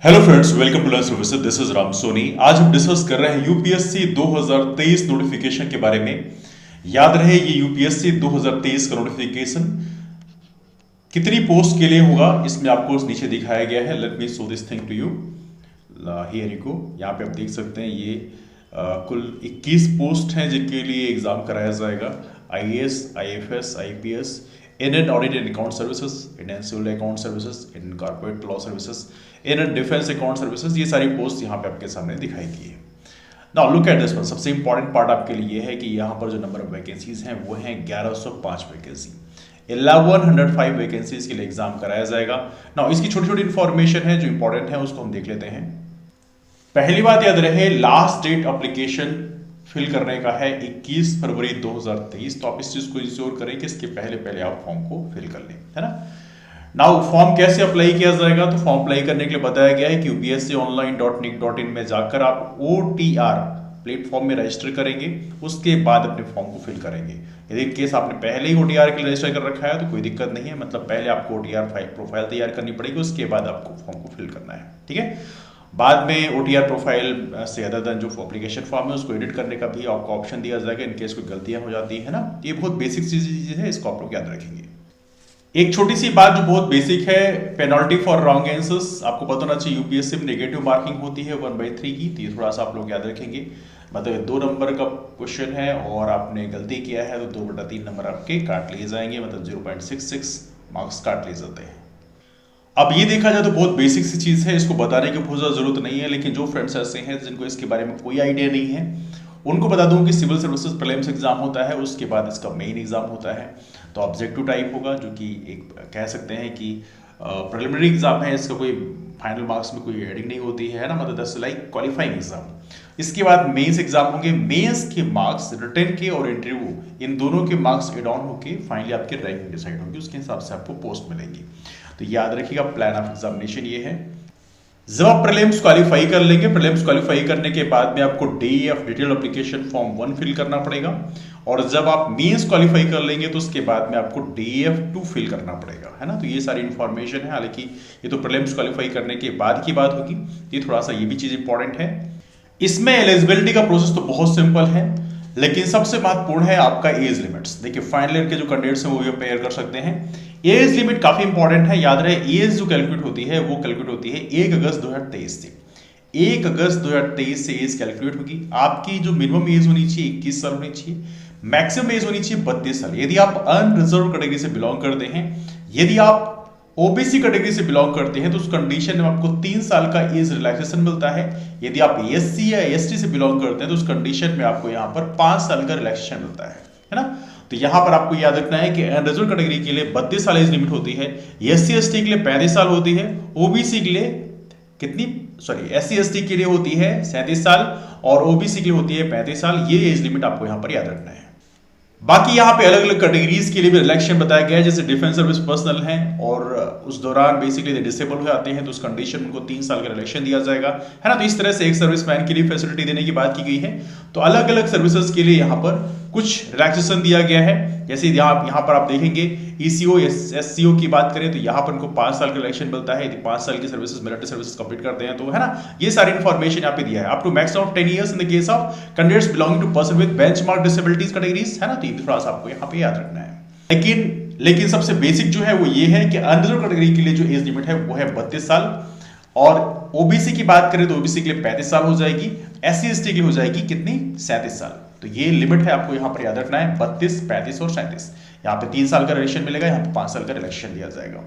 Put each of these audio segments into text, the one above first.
Hello friends, welcome to learn services. This is Ram Soni. आज हम discuss कर रहे हैं यूपीएससी 2023 नोटिफिकेशन के बारे में। याद रहे ये यूपीएससी 2023 का नोटिफिकेशन कितनी पोस्ट के लिए होगा इसमें आपको नीचे दिखाया गया है। Let me show this thing to you. Here you go. यहाँ पे आप देख सकते हैं ये कुल 21 पोस्ट हैं जिनके लिए एग्जाम कराया जाएगा। IAS, IFS, IPS, Indian Audit and Account Services, Indian Civil Account Services, Indian Corporate Law Services, Indian Defense Account Services, ये सारी पोस्ट यहाँ पे आपके सामने दिखाई गई है। Now look at this one. सबसे इंपॉर्टेंट पार्ट आपके लिए है कि यहाँ पर जो नंबर ऑफ वैकेंसीज हैं वो हैं 1105 वैकेंसी। 1105 वैकेंसीज के लिए एग्जाम कराया जाएगा। नाउ इसकी छोटी छोटी इंफॉर्मेशन है जो इंपॉर्टेंट है, उसको हम देख लेते हैं। पहली बात याद रहे, लास्ट डेट एप्लीकेशन फिल करने का है 21 फरवरी 2023। तो आप इस चीज को इंश्योर करें कि इसके पहले पहले आप फॉर्म को फिल कर लें, है ना। नाउ फॉर्म कैसे अप्लाई किया जाएगा? तो फॉर्म अप्लाई करने के लिए बताया गया है कि upsconline.nic.in में जाकर आप OTR प्लेटफॉर्म में रजिस्टर करेंगे, उसके बाद अपने फॉर्म को फिल करेंगे। यदि इन केस आपने पहले ही OTR के लिए रजिस्टर कर रखा है तो कोई दिक्कत नहीं है। मतलब पहले आपको OTR प्रोफाइल तैयार करनी पड़ेगी, उसके बाद आपको फॉर्म को फिल करना है, ठीक है। बाद में OTR प्रोफाइल से अदर देन जो एप्लीकेशन फॉर्म है उसको एडिट करने का भी आपको ऑप्शन दिया जाएगा इन केस कोई गलतियां हो जाती है ना। ये बहुत बेसिक चीज है, इसको आप लोग याद रखेंगे। एक छोटी सी बात जो बहुत बेसिक है, पेनल्टी फॉर रॉन्ग आंसर्स। आपको पता होना चाहिए यूपीएससी में नेगेटिव मार्किंग होती है 1/3 की, तो ये थोड़ा सा आप लोग याद रखेंगे। मतलब 2 नंबर का क्वेश्चन है और आपने गलती किया है तो 2/3 नंबर आपके काट लिए जाएंगे, मतलब 0.66 मार्क्स काट लिए जाते हैं। अब ये देखा जाए तो बहुत बेसिक सी चीज़ है, इसको बताने की बहुत ज़्यादा जरूरत नहीं है। लेकिन जो फ्रेंड्स ऐसे हैं जिनको इसके बारे में कोई आइडिया नहीं है, उनको बता दूं कि सिविल सर्विसेज प्रीलिम्स एग्जाम होता है, उसके बाद इसका मेन एग्जाम होता है। तो ऑब्जेक्टिव टाइप होगा, जो कि एक कह सकते हैं कि प्रिलिमिनरी एग्जाम है, इसका कोई फाइनल मार्क्स में कोई हेडिंग नहीं होती है ना, मतलब दैट्स लाइक क्वालिफाइंग एग्जाम। इसके बाद मेंस एग्जाम होंगे। मेंस के मार्क्स, रिटन के और इंटरव्यू, इन दोनों के मार्क्स एड ऑन होकर फाइनली आपकी रैंकिंग डिसाइड होगी, उसके हिसाब से आपको पोस्ट मिलेंगी। तो याद रखिएगा, प्लान ऑफ एग्जामिनेशन ये है। जब आप प्रीलिम्स क्वालिफाई कर लेंगे, प्रीलिम्स क्वालिफाई करने के बाद में आपको DEF detail application form 1 fill करना पड़ेगा। और जब आप मेंस क्वालिफाई कर लेंगे तो उसके बाद में आपको DEF 2 फिल करना पड़ेगा, है ना। तो ये सारी इंफॉर्मेशन है। हालांकि ये तो प्रीलिम्स क्वालिफाई करने के बाद की बात होगी, ये थोड़ा सा ये भी चीज इंपॉर्टेंट है। इसमें एलिजिबिलिटी का प्रोसेस तो बहुत सिंपल है, लेकिन सबसे महत्वपूर्ण है आपका एज लिमिट्स। देखिए फाइनल ईयर के जो कैंडिडेट्स हैं वो भी अपेयर कर सकते हैं। एज लिमिट काफी इंपॉर्टेंट है। याद रहे, एज जो कैलकुलेट होती है वो कैलकुलेट होती है 1 अगस्त 2023 से। 1 अगस्त 2023 से एज कैलकुलेट होगी। आपकी जो मिनिमम एज होनी चाहिए 21 साल होनी चाहिए, मैक्सिमम एज होनी चाहिए 32 साल यदि आप अनरिजर्व कैटेगरी से बिलोंग करते हैं। यदि आप ओबीसी कैटेगरी से बिलोंग करते हैं तो उस कंडीशन में आपको 3 साल का एज रिलैक्सेशन मिलता है। यदि आप एससी या एसटी से बिलोंग करते हैं तो उस कंडीशन में आपको यहाँ पर 5 साल का रिलैक्सेशन मिलता है ना। तो यहां पर आपको याद रखना है कि अनरिजर्व कैटेगरी के लिए 32 साल एज लिमिट होती है, एससी एसटी के लिए 35 साल होती है, ओबीसी के लिए एससी एसटी के लिए होती है 37 साल और ओबीसी के लिए होती है 35 साल। ये एज लिमिट आपको यहां पर याद रखना है। बाकी यहाँ पे अलग अलग कैटेगरीज के लिए भी रिलैक्सेशन बताया गया है, जैसे डिफेंस सर्विस पर्सनल हैं और उस दौरान बेसिकली डिसेबल हो जाते हैं तो उस कंडीशन में उनको 3 साल का रिलैक्सेशन दिया जाएगा, है ना। तो इस तरह से एक सर्विसमैन के लिए फैसिलिटी देने की बात की गई है। तो अलग अलग सर्विसेज के लिए यहाँ पर कुछ रिलैक्सेशन दिया गया है। जैसे यहाँ पर आप देखेंगे ECO SCO की बात करें तो यहाँ पर उनको 5 साल का रिलैक्सेशन मिलता है यदि 5 साल की सर्विसेज मिलिट्री सर्विसेज कंप्लीट करते हैं, तो है ना। ये सारी इन्फॉर्मेशन यहाँ पे दिया है। Up to maximum of 10 years in the case of candidates belonging to person with benchmark disabilities categories, है ना। तो ये थोड़ा सा आपको यहाँ पे याद रखना है। लेकिन सबसे बेसिक जो है वो ये है कि अनरिजर्व कैटेगरी के लिए जो एज लिमिट है वो है 32 साल और ओबीसी की बात करें तो ओबीसी के लिए 35 साल हो जाएगी, SC ST के लिए हो जाएगी कितनी 37 साल। तो ये लिमिट है, आपको यहाँ पर याद रखना है 32, 35 और 37। यहाँ पे 3 साल का रिलेक्शन मिलेगा, यहाँ पे 5 साल का रिलेक्शन दिया जाएगा।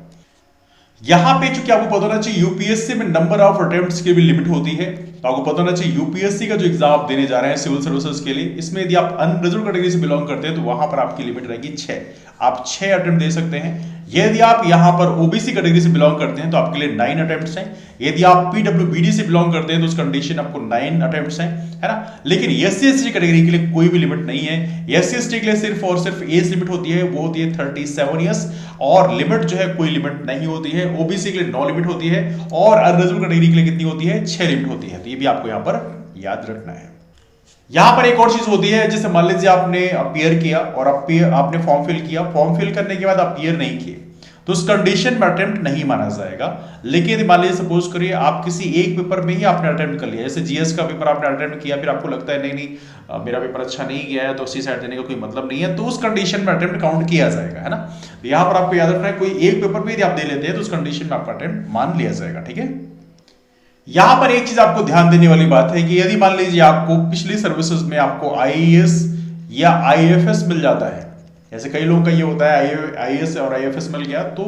यहाँ पे चूंकि आपको पता होना चाहिए यूपीएससी में नंबर ऑफ अटेम्प्ट्स की भी लिमिट होती है। तो आपको पता होना चाहिए यूपीएससी का जो एग्जाम आप देने जा रहे हैं सिविल सर्विसेज के लिए, इसमें यदि आप अनरिजर्व कैटेगरी से बिलोंग करते हैं तो वहां पर आपकी लिमिट रहेगी 6। आप 6 अटेम्प्ट दे सकते हैं। यदि आप यहां पर ओबीसी कैटेगरी से बिलोंग करते हैं तो आपके लिए 9 अटेम्प्ट्स हैं। यदि आप पीडब्ल्यूबीडी से बिलोंग करते हैं तो उस कंडीशन आपको 9 अटेम्प्ट्स हैं, है ना। लेकिन एससी एसटी कैटेगरी के लिए कोई भी लिमिट नहीं है। एससी एसटी के लिए सिर्फ और सिर्फ एज लिमिट होती है, वो होती है 37 ईयर्स और लिमिट जो है कोई लिमिट नहीं होती है। ओबीसी के लिए 9 लिमिट होती है और अनरिजर्व कैटेगरी के लिए कितनी होती है 6 लिमिट होती है। तो ये भी आपको यहां पर याद रखना है। यहां पर एक और चीज होती है, जैसे मान लीजिए आपने अपीयर किया और आपने फॉर्म फिल किया, फॉर्म फिल करने के बाद अपीयर नहीं किए तो उस कंडीशन में अटेम्प्ट नहीं माना जाएगा। लेकिन यदि मान लीजिए सपोज करिए आप किसी एक पेपर में ही आपने अटेम्प्ट कर लिया, जैसे जीएस का पेपर आपने अटेम्प्ट किया, फिर आपको लगता है नहीं नहीं मेरा पेपर अच्छा नहीं गया है तो सी सेट देने का कोई मतलब नहीं है, तो उस कंडीशन में अटेम्प्ट काउंट किया जाएगा, है ना। तो यहां पर आपको याद रखना है कोई एक पेपर भी यदि आप दे लेते हैं तो उस कंडीशन में आपका अटेम्प्ट मान लिया जाएगा, ठीक है। यहां पर एक चीज आपको ध्यान देने वाली बात है कि यदि मान लीजिए आपको पिछली सर्विसेज में आपको आईएएस या आईएफएस मिल जाता है, जैसे कई लोगों का ये होता है आईएएस और आईएफएस मिल गया, तो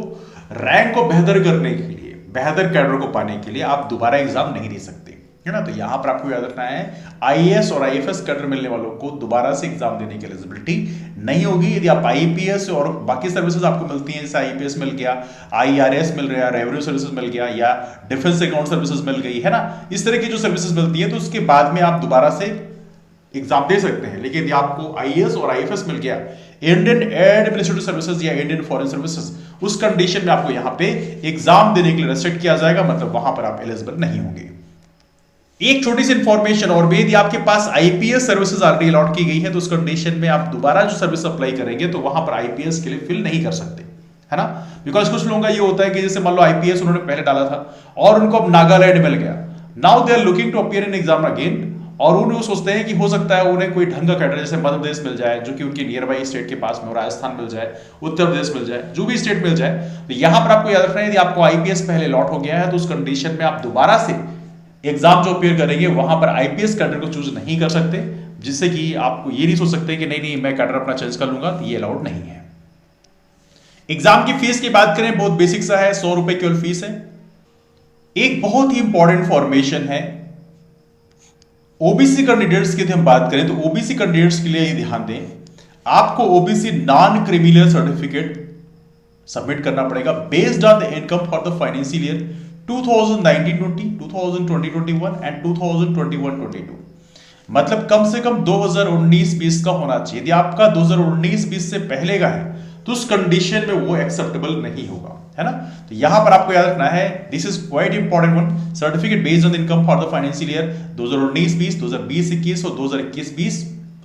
रैंक को बेहतर करने के लिए, बेहतर कैडर को पाने के लिए आप दोबारा एग्जाम नहीं दे सकते, है ना। तो यहां पर आपको याद रखना है आईएएस और आईएफएस कैडर मिलने वालों को दोबारा से एग्जाम देने की एलिजिबिलिटी नहीं होगी। यदि आप आईपीएस और बाकी सर्विसेज आपको मिलती हैं, जैसे आईपीएस मिल गया, आईआरएस मिल रहा है, रेवेन्यू सर्विसेज मिल गया, या डिफेंस अकाउंट सर्विसेज मिल गई, है ना, इस तरह की जो सर्विसेज मिलती है तो उसके बाद में आप दोबारा से एग्जाम दे सकते हैं। लेकिन यदि आपको आईएएस और आईएफएस मिल गया, इंडियन एडमिनिस्ट्रेटिव सर्विसेज या इंडियन फॉरेन सर्विसेज, उस कंडीशन में आपको यहां पे एग्जाम देने के लिए रेस्ट्रिक्ट किया जाएगा, मतलब वहां पर आप एलिजिबल नहीं होंगे। एक छोटी सी इंफॉर्मेशन और भी, यदि आपके पास आईपीएस सर्विसेज ऑलरेडी अलॉट की गई है तो उस कंडीशन में आप दोबारा जो सर्विस अप्लाई करेंगे तो वहां पर आईपीएस के लिए फिल नहीं कर सकते, है ना। बिकॉज कुछ लोगों का ये होता है कि जैसे मान लो आईपीएस उन्होंने पहले डाला था और उनको अब नागालैंड मिल गया, now they are looking to appear in exam again, और उन्हें सोचते हैं कि हो सकता है उन्हें कोई ढंग का कैडर जैसे मध्य प्रदेश मिल जाए जो कि उनके नियर बाई स्टेट के पास में, राजस्थान मिल जाए, उत्तर प्रदेश मिल जाए, जो भी स्टेट मिल जाए। तो यहां पर आपको याद रखना है यदि आपको आईपीएस पहले अलॉट हो गया है तो उस कंडीशन में आप दोबारा से एग्जाम जो अपीयर करेंगे वहां पर आईपीएस कैडर को चूज नहीं कर सकते, जिससे कि आपको ये नहीं सोच सकते कि नहीं नहीं मैं कैडर अपना चेंज कर लूंगा, तो ये अलाउड नहीं है। एग्जाम की फीस की बात करें, बहुत बेसिक सा है, 100 रुपए केवल फीस है। एक बहुत ही इंपॉर्टेंट फॉर्मेशन है ओबीसी कैंडिडेट्स की, हम बात करें तो ओबीसी कैंडिडेट्स के लिए ध्यान दें, आपको OBC non criminal certificate submit करना पड़ेगा based on the income for the financial year 2019-20, 2020-21 and 2021-22। मतलब कम से कम 2019-20 का होना चाहिए। यदि आपका 2019-20 से पहले का है तो उस कंडीशन में वो एक्सेप्टेबल नहीं होगा, है ना। तो यहां पर आपको याद रखना है, this is quite important one, certificate based on income for the financial year 2019-20, 2020-21 और 2021-20।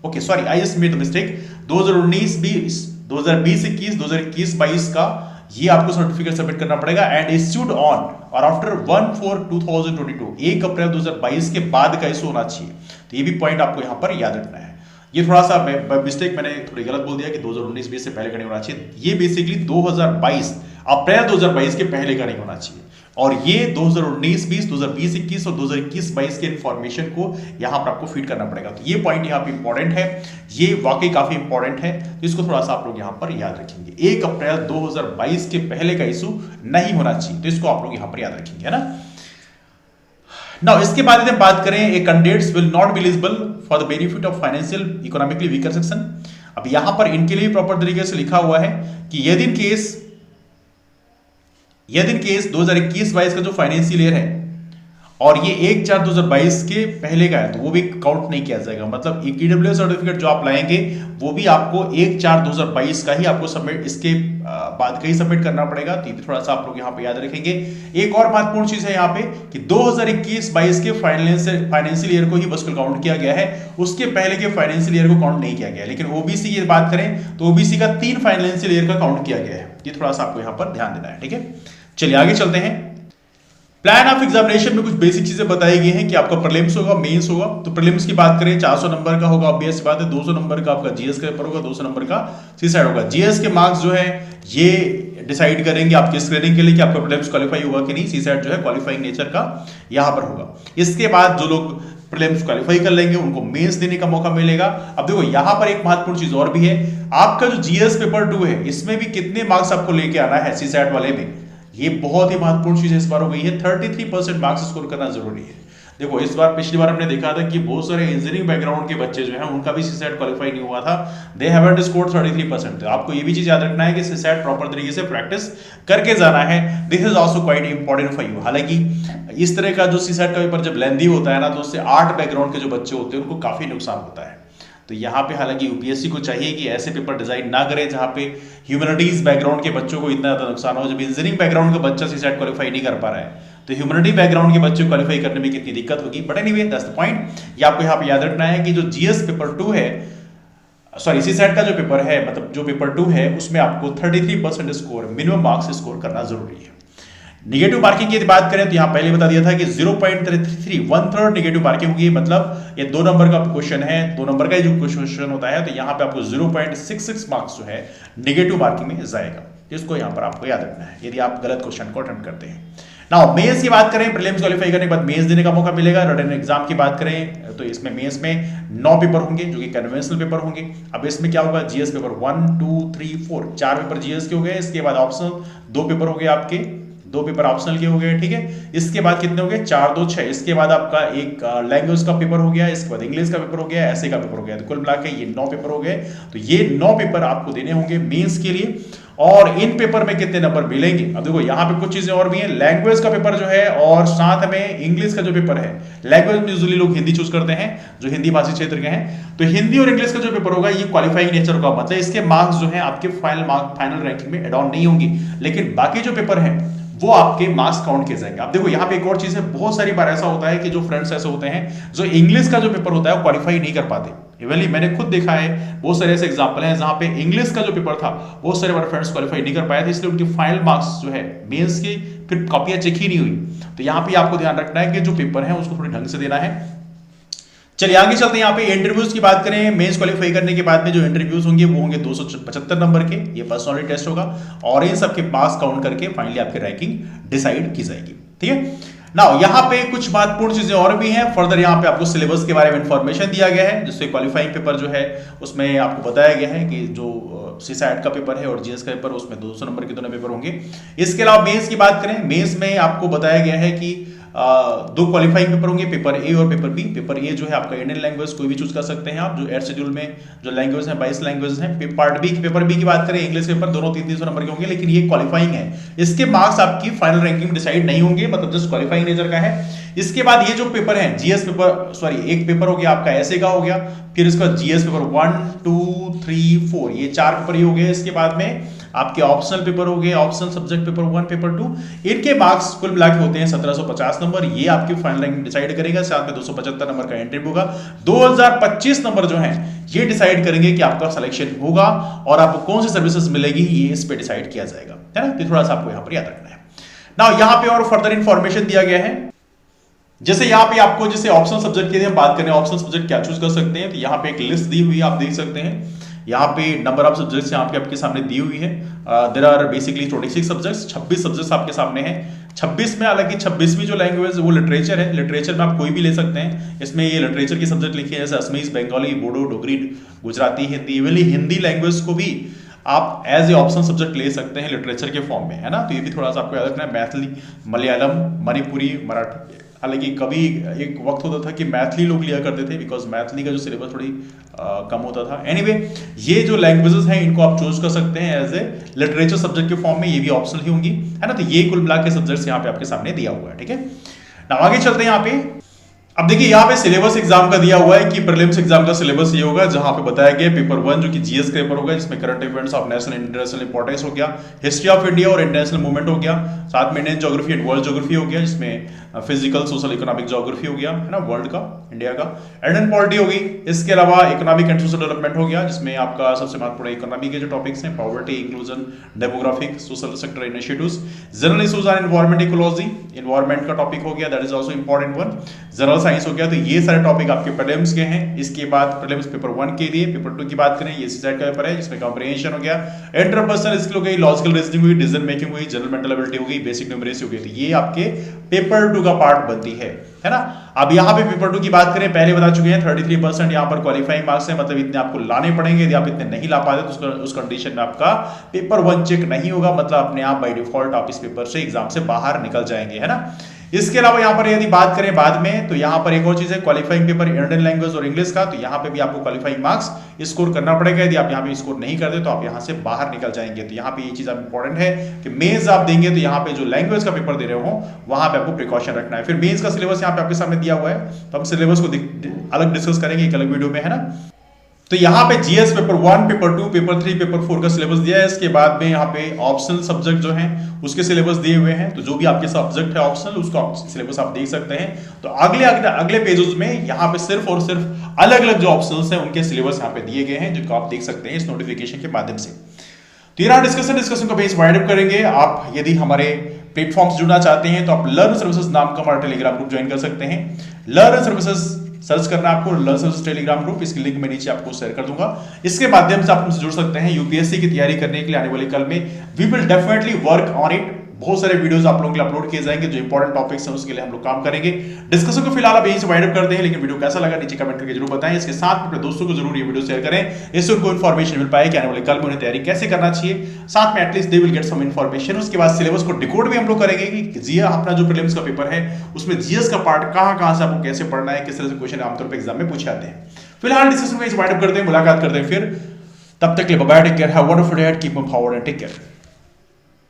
Okay sorry, I just made the mistake, 2019-20, 2020-21, 2021-22 का ये आपको सर्टिफिकेट सबमिट करना पड़ेगा एंड इश्यूड ऑन और आफ्टर 1/4/2022, 1 अप्रैल 2022 के बाद का इशू होना चाहिए। तो ये भी पॉइंट आपको यहां पर याद रखना है। ये थोड़ा सा मिस्टेक मैंने थोड़ी गलत बोल दिया कि 2019-20 से पहले का नहीं होना चाहिए, ये बेसिकली 2022 अप्रैल 2022 के पहले का नहीं होना चाहिए, और ये 2019-20, 2020-21 और 2021-22 के इंफॉर्मेशन को यहां पर आपको फीड करना पड़ेगा। तो ये पॉइंट यहां पे इंपॉर्टेंट है, ये वाकई काफी इंपॉर्टेंट है, तो इसको थोड़ा सा आप लोग यहां पर याद रखेंगे। 1 अप्रैल 2022 के पहले का इशू नहीं होना चाहिए, तो इसको आप लोग यहां पर याद रखेंगे, है ना। नाउ इसके बाद यदि बात करें, a candidates will not be eligible for the benefit of financial economically weaker section. अब यहां पर इनके लिए प्रॉपर तरीके से लिखा हुआ है कि यदि इन केस 2021-22 का जो फाइनेंशियल ईयर है और ये 1/4/2022 के पहले का है तो वो भी काउंट नहीं किया जाएगा। मतलब एक ईडब्ल्यूएस सर्टिफिकेट जो आप लाएंगे वो भी आपको 1/4/2022 का ही आपको सबमिट, इसके बाद का ही सबमिट करना पड़ेगा। तो ये भी थोड़ा सा आप लोग यहाँ पे याद रखेंगे। एक और महत्वपूर्ण चीज है यहाँ पे कि 2021-22 के फाइनेंशियल ईयर को ही बस काउंट किया गया है, उसके पहले के फाइनेंशियल ईयर को काउंट नहीं किया गया। लेकिन ओबीसी की बात करें तो ओबीसी का 3 फाइनेंशियल ईयर का काउंट किया गया है। ये थोड़ा सा आपको यहाँ पर ध्यान देना है, ठीक है। चलिए आगे चलते हैं। प्लान ऑफ एग्जामिनेशन में कुछ बेसिक चीजें बताई गई हैं कि आपका प्रीलिम्स होगा, मेंस होगा। तो प्रीलिम्स की बात करें 400 नंबर का होगा, ऑब्वियस बात है। 200 नंबर का आपका जीएस का पेपर होगा, 200 नंबर का सीसाइड होगा। जीएस के मार्क्स जो है ये डिसाइड करेंगे आपके स्क्रीनिंग के लिए कि आपका प्रीलिम्स क्वालिफाई होगा कि नहीं। सीसाइड जो है क्वालिफाइंग नेचर का यहां पर होगा। इसके बाद जो लोग प्रीलिम्स क्वालिफाई कर लेंगे उनको मेंस देने का मौका मिलेगा। अब देखो यहां पर एक महत्वपूर्ण चीज और भी है, आपका जो जीएस पेपर 2 है इसमें भी कितने मार्क्स आपको लेके आना है सीसैट वाले में, ये बहुत ही महत्वपूर्ण चीज इस बार हो गई है। 33% मार्क्स स्कोर करना जरूरी है। देखो इस बार, पिछली बार हमने देखा था कि बहुत सारे इंजीनियरिंग बैकग्राउंड के बच्चे जो हैं उनका भी सीसैट क्वालिफाई नहीं हुआ था, दे हैवंट स्कोर्ड 33%। तो आपको ये भी चीज याद रखना है कि सीसैट प्रॉपर तरीके से प्रैक्टिस करके जाना है। This is also quite important for you. हालांकि इस तरह का जो सीसैट का पेपर जब लेंदी होता है ना, तो उससे आर्ट बैकग्राउंड के जो बच्चे होते हैं उनको काफी नुकसान होता है। तो यहाँ पे हालांकि यूपीएससी को चाहिए कि ऐसे पेपर डिजाइन ना करे जहां पे ह्यूमैनिटीज बैकग्राउंड के बच्चों को इतना ज्यादा नुकसान हो। जब इंजीनियरिंग बैकग्राउंड का बच्चा सीसैट क्वालिफाई नहीं कर पा रहा है तो ह्यूमैनिटी बैकग्राउंड के बच्चे को क्वालिफाई करने में कितनी दिक्कत होगी। But anyway that's the point. ये आपको यहाँ पे याद रखना है कि जो जीएस पेपर 2 है सॉरी सीसैट का जो पेपर है, मतलब जो पेपर 2 है, उसमें आपको 33% स्कोर मिनिमम मार्क्स स्कोर करना जरूरी है। निगेटिव मार्किंग की बात करें तो यहां पहले बता दिया था कि 0.33 1/3 निगेटिव मार्किंग होगी, मतलब ये 2 नंबर का क्वेश्चन है, 2 नंबर का जो क्वेश्चन होता है, तो यहां पे आपको 0.66 मार्क्स जो है निगेटिव मार्किंग में जाएगा, जिसको यहां पर आपको याद रखना है यदि आप गलत क्वेश्चन को अटेम्प्ट करते हैं। नाउ मेंस की बात करें, प्रीलिम्स क्वालीफाई करने के बाद मेंस देने का मौका मिलेगा। रिटन एग्जाम की बात करें तो इसमें मेंस में 9 पेपर होंगे जो कि कन्वेंशनल पेपर होंगे। अब इसमें क्या होगा, जीएस पेपर 1 2 3 4 4 पेपर जीएस के हो गए, इसके बाद ऑप्शनल 2 पेपर हो गए आपके, 2 पेपर ऑप्शनल के हो गए, ठीक है। इसके बाद कितने हो गए, 4 2 6, इसके बाद आपका एक लैंग्वेज का पेपर हो गया, इसके बाद इंग्लिश का पेपर हो गया, ऐसे का पेपर हो गया, तो कुल मिला के ये 9 पेपर हो गए। तो ये 9 पेपर आपको देने होंगे मेंस के लिए। और इन पेपर में कितने नंबर मिलेंगे, अब देखो यहाँ पे कुछ चीजें और भी हैं। लैंग्वेज का पेपर जो है और साथ में इंग्लिश का जो पेपर है, लैंग्वेज में यूजुअली लोग हिंदी चूज करते हैं जो हिंदी भाषी क्षेत्र के हैं, तो हिंदी और इंग्लिश का जो पेपर होगा ये क्वालिफाइंग नेचर का, मतलब इसके मार्क्स जो है आपके फाइनल रैंकिंग में एड ऑन नहीं होंगी, लेकिन बाकी जो पेपर है वो आपके मार्क्स काउंट किए जाएंगे। अब देखो यहाँ पे एक और चीज है, बहुत सारी बार ऐसा होता है कि जो फ्रेंड्स ऐसे होते हैं जो इंग्लिश का जो पेपर होता है वो क्वालिफाई नहीं कर पाते। इवनली मैंने खुद देखा है, बहुत सारे ऐसे एग्जांपल हैं जहां पे इंग्लिश का जो पेपर था बहुत सारे बार फ्रेंड्स क्वालिफाई नहीं कर पाए थे, इसलिए उनकी फाइनल मार्क्स जो है मेंस की फिर कॉपियां चेक ही नहीं हुई। तो यहाँ पे आपको ध्यान रखना है कि जो पेपर है उसको थोड़ी ढंग से देना है। चलिए आगे चलते हैं। यहाँ पे इंटरव्यूज की बात करें, मेंस क्वालिफाई करने के बाद में जो इंटरव्यूज होंगे वो होंगे 275 नंबर के, ये पर्सनालिटी टेस्ट होगा और इन सबके मार्क्स काउंट करके फाइनली आपकी रैंकिंग डिसाइड की जाएगी, ठीक है। नाउ यहाँ पे कुछ महत्वपूर्ण चीजें और भी हैं। फर्दर यहाँ पे आपको सिलेबस के बारे में इंफॉर्मेशन दिया गया है, जिससे क्वालिफाइंग पेपर जो है उसमें आपको बताया गया है कि जो सीसैट का पेपर है और जीएस का पेपर उसमें 200 नंबर के दोनों पेपर होंगे। इसके अलावा मेंस की बात करें, मेंस में आपको बताया गया है कि 2 क्वालिफाइंग पेपर होंगे, पेपर ए और पेपर बी। पेपर ए जो है आपका इंडियन लैंग्वेज कोई भी चूज कर सकते हैं आप, जो 8 शेड्यूल में जो लैंग्वेज है 22 लैंग्वेज हैं। पार्ट बी पेपर बी की बात करें, इंग्लिश पेपर दोनों 300 नंबर के होंगे, लेकिन ये क्वालिफाइंग है, इसके मार्क्स आपकी फाइनल रैंकिंग डिसाइड नहीं होंगे, मतलब जस्ट क्वालिफाइंग नेचर का है। इसके बाद ये जो पेपर है जीएस पेपर, सॉरी एक पेपर हो गया आपका ऐसे का हो गया, फिर इसका जीएस पेपर 1 2 3 4 ये 4 पेपर ही हो गए। इसके बाद में आपके ऑप्शनल पेपर हो गए, ऑप्शनल सब्जेक्ट पेपर 1 पेपर 2, इनके मार्क्स कुल मिला के होते हैं 1750 नंबर। ये आपकी फाइनल रैंकिंग डिसाइड करेगा। साथ में 275 नंबर का इंटरव्यू होगा। 2025 नंबर जो है ये डिसाइड करेंगे कि आपका सिलेक्शन होगा और आपको कौन सी सर्विसेज मिलेगी, ये इस पे डिसाइड किया जाएगा, है ना। तो थोड़ा सा आपको यहाँ पर याद रखना है। नाउ यहाँ पे और फर्दर इंफॉर्मेशन दिया गया है, जैसे यहाँ पे आपको जैसे ऑप्शनल सब्जेक्ट की हम बात करें, ऑप्शनल सब्जेक्ट क्या चूज कर सकते हैं, तो यहाँ पे एक लिस्ट दी हुई है, आप देख सकते हैं। यहाँ पे नंबर ऑफ सब्जेक्ट्स यहाँ पे आपके सामने दी हुई है। There are basically 26 subjects, 26 subjects आपके सामने हैं। 26 में हालांकि 26वीं जो लैंग्वेज वो लिटरेचर है, लिटरेचर में आप कोई भी ले सकते हैं। इसमें ये लिटरेचर की सब्जेक्ट लिखी है जैसे Assamese, Bengali, Bodo, Dogri, Gujarati, Hindi. Evenly Hindi language को भी आप एज ए ऑप्शन सब्जेक्ट ले सकते हैं लिटरेचर के फॉर्म में, है ना। तो ये भी थोड़ा सा आपको याद रखना है। मैथिली, मलयालम, मणिपुरी, मराठी, हालांकि कभी एक वक्त होता था कि मैथिली लोग लिया करते थे, बिकॉज मैथिली का जो सिलेबस थोड़ी कम होता था। एनीवे ये जो लैंग्वेजेस हैं इनको आप चूज कर सकते हैं एज ए लिटरेचर सब्जेक्ट के फॉर्म में, ये भी ऑप्शनल ही होंगी, है ना। तो ये कुल मिला के सब्जेक्ट्स यहाँ पे आपके सामने दिया हुआ है, ठीक है ना। आगे चलते हैं यहाँ पे। अब देखिए यहाँ पे सिलेबस एग्जाम का दिया हुआ है कि प्रीलिम्स एग्जाम का सिलेबस ये होगा, जहां पे बताया गया पेपर 1 जो कि जीएस का पेपर होगा, जिसमें current events of national international importance हो गया, हिस्ट्री ऑफ इंडिया और इंटरनेशनल मूवमेंट हो गया, साथ में Indian geography and world geography हो गया, जिसमें फिजिकल, सोशल, इकोनॉमिक ज्योग्राफी हो गया, है ना, वर्ल्ड का, इंडिया का, इंडियन पॉलिटी हो गई। इसके अलावा इकोनॉमिक एंड सोशल डेवलपमेंट हो गया, जिसमें आपका सबसे महत्वपूर्ण इकोनॉमी के जो टॉपिक्स हैं, poverty, inclusion, demographic, social sector initiatives, general issues on environment, ecology, environment का टॉपिक हो गया, that is also important one. General science हो गया। तो ये सारे टॉपिक आपके प्रीलिम्स के हैं। इसके बाद प्रीलिम्स पेपर 1 के लिए, पेपर 2 की बात करें, ये सीसैट का पेपर है, जिसमें कॉम्प्रिहेंशन हो गया, इंटरपर्सनल स्किल हो गई, लॉजिकल रीजनिंग हुई, डिसीजन मेकिंग हुई, जनरल मेंटल एबिलिटी हो गई, बेसिक न्यूमेरेसी हो गई। तो ये आपके पेपर 2 का पार्ट बनती है ना। अब यहाँ पे पेपर 2 की बात करें, पहले बता चुके हैं 33% यहाँ पर क्वालिफाइंग मार्क्स है, मतलब इतने आपको लाने पड़ेंगे। यदि आप इतने नहीं ला पाते तो उस कंडीशन में आपका पेपर 1 चेक नहीं होगा, मतलब अपने आप बाय डिफॉल्ट आप इस पेपर से एग्जाम से बाहर निकल जाएंगे, है ना। इसके अलावा यहाँ पर यदि बात करें बाद में, तो यहाँ पर एक और चीज है, क्वालिफाइंग पेपर इंडियन लैंग्वेज और इंग्लिश का, तो यहाँ पे भी आपको क्वालिफाइंग मार्क्स स्कोर करना पड़ेगा। यदि आप यहाँ पे स्कोर नहीं करते तो आप यहाँ से बाहर निकल जाएंगे। तो यहाँ पे ये चीज इंपॉर्टेंट है कि मेंस आप देंगे तो यहाँ पे जो लैंग्वेज का पेपर दे रहे हो वहां पे आपको प्रिकॉशन रखना है। फिर मेंस का सिलेबस यहाँ पे आपके सामने दिया हुआ है, तो हम सिलेबस को अलग डिस्कस करेंगे एक अलग वीडियो में, है ना। तो यहाँ पे GS paper 1, paper 2, paper 3, paper 4 का सिलेबस दिया है। इसके बाद में यहाँ पे ऑप्शनल सब्जेक्ट जो हैं उसके सिलेबस दिए हुए हैं। तो जो भी आपके सब्जेक्ट है ऑप्शनल, उसका सिलेबस आप देख सकते हैं। तो अगले पेजेस में यहाँ पे सिर्फ और सिर्फ अलग अलग जो ऑप्शनल्स हैं उनके सिलेबस यहाँ पे दिए गए हैं, जिनको आप देख सकते हैं इस नोटिफिकेशन के माध्यम से। तो ये डिस्कशन का पेज वाइड अप करेंगे। आप यदि हमारे प्लेटफॉर्म से जुड़ना चाहते हैं तो आप लर्न सर्विसेज नाम का हमारा टेलीग्राम ग्रुप ज्वाइन कर सकते हैं। लर्न सर्विसेज सर्च करना आपको, लर्न सर्विसेज टेलीग्राम ग्रुप, इसकी लिंक मैं नीचे आपको शेयर कर दूंगा। इसके माध्यम से आप हमसे जुड़ सकते हैं। यूपीएससी की तैयारी करने के लिए आने वाले कल में we will definitely work on it. बहुत सारे वीडियोस आप लोगों के लिए अपलोड किए जाएंगे, जो इंपॉर्टेंट टॉपिक्स हैं उसके लिए हम लोग काम करेंगे। डिस्कशन को फिलहाल आप यहीं से वाइड अप करते हैं, लेकिन वीडियो कैसा लगा नीचे कमेंट करके जरूर बताएं। इसके साथ में अपने दोस्तों को जरूर ये वीडियो शेयर करें, इससे उनको इन्फॉर्मेशन मिल पाए कि आने वाले कल में उन्हें तैयारी कैसे करना चाहिए। साथ में at least they will get some information. उसके बाद सिलेबस को डिकोड भी हम लोग करेंगे कि जीएस अपना जो प्रीलिम्स का पेपर है उसमें जीएस का पार्ट कहां से आपको कैसे पढ़ना है, किस तरह से क्वेश्चन आमतौर पर एग्जाम में पूछे जाते हैं। फिलहाल डिस्कशन को इस वाइड अप करते हैं, मुलाकात करते हैं फिर। तब तक के लिए bye bye, take care, have a wonderful day, keep moving forward and take care.